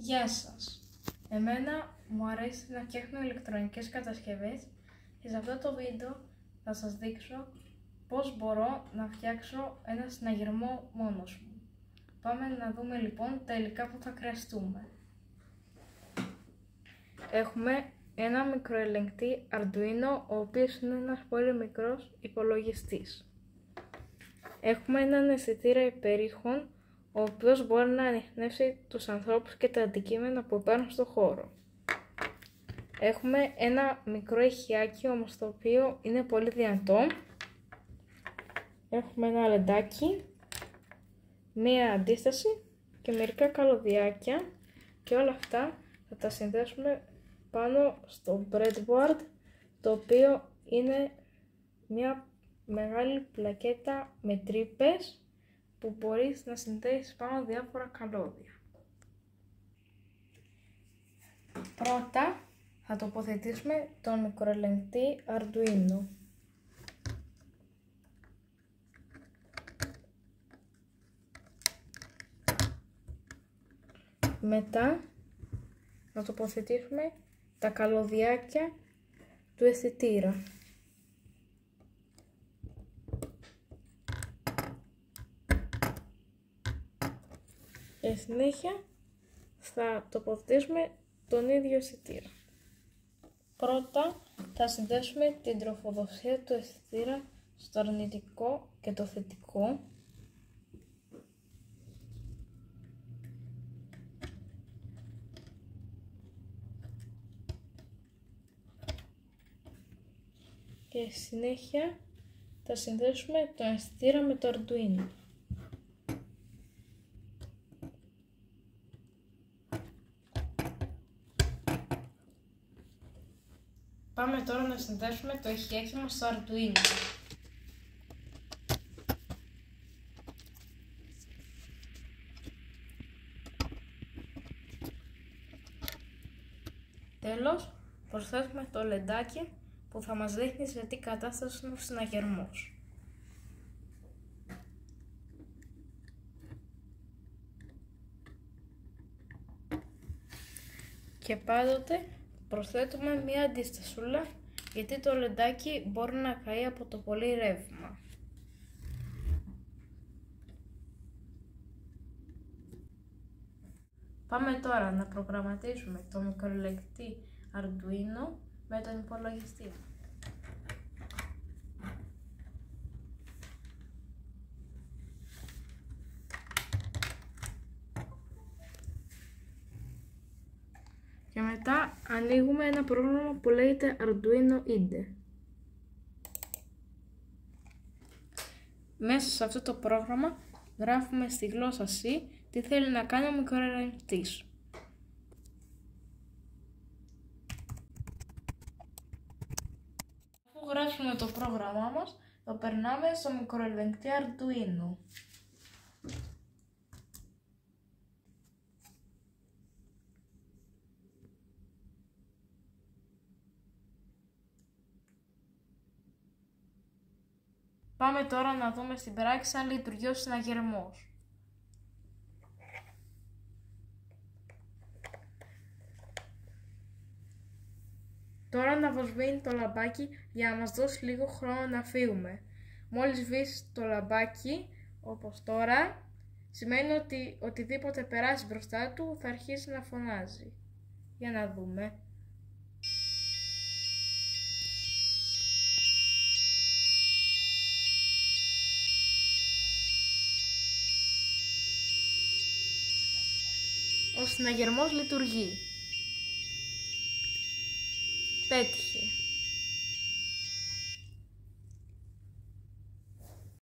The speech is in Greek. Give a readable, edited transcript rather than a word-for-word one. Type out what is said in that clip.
Γεια σας! Εμένα μου αρέσει να φτιάχνω ηλεκτρονικές κατασκευές και σε αυτό το βίντεο θα σας δείξω πώς μπορώ να φτιάξω ένα συναγερμό μόνος μου. Πάμε να δούμε λοιπόν τα υλικά που θα χρειαστούμε. Έχουμε ένα μικροελεγκτή Arduino, ο οποίος είναι ένας πολύ μικρός υπολογιστής. Έχουμε έναν αισθητήρα υπερήχων, ο οποίος μπορεί να ανιχνεύσει τους ανθρώπους και τα αντικείμενα που υπάρχουν στον χώρο. Έχουμε ένα μικρό ηχιάκι όμως το οποίο είναι πολύ δυνατό. Έχουμε ένα λεντάκι, μία αντίσταση και μερικά καλωδιάκια και όλα αυτά θα τα συνδέσουμε πάνω στο breadboard, το οποίο είναι μια μεγάλη πλακέτα με τρύπες που μπορείς να συνδέσεις πάνω διάφορα καλώδια. Πρώτα θα τοποθετήσουμε τον μικροελεγκτή Arduino. Μετά θα τοποθετήσουμε τα καλωδιάκια του αισθητήρα. Στη συνέχεια θα τοποθετήσουμε τον ίδιο αισθητήρα. Πρώτα θα συνδέσουμε την τροφοδοσία του αισθητήρα στο αρνητικό και το θετικό. Και στη συνέχεια θα συνδέσουμε τον αισθητήρα με το Arduino. Πάμε τώρα να συνδέσουμε το ηχιάκι μας στο Arduino. Τέλος, προσθέτουμε το λεντάκι που θα μας δείχνει σε τι κατάσταση είναι ο συναγερμός. Και πάντοτε προσθέτουμε μία αντιστασούλα, γιατί το λεντάκι μπορεί να καεί από το πολύ ρεύμα. Πάμε τώρα να προγραμματίσουμε το μικροελεγκτή Arduino με τον υπολογιστή. Και μετά ανοίγουμε ένα πρόγραμμα που λέγεται Arduino IDE. Μέσα σε αυτό το πρόγραμμα γράφουμε στη γλώσσα C τι θέλει να κάνει ο μικροελεγκτής. Αφού γράψουμε το πρόγραμμά μας, το περνάμε στο μικροελεγκτή Arduino. Πάμε τώρα να δούμε στην πράξη αν λειτουργεί ο συναγερμός. Τώρα αναβοσβήνει το λαμπάκι για να μας δώσει λίγο χρόνο να φύγουμε. Μόλις σβήσει το λαμπάκι, όπως τώρα, σημαίνει ότι οτιδήποτε περάσει μπροστά του θα αρχίσει να φωνάζει. Για να δούμε. Ο συναγερμός λειτουργεί. Πέτυχε.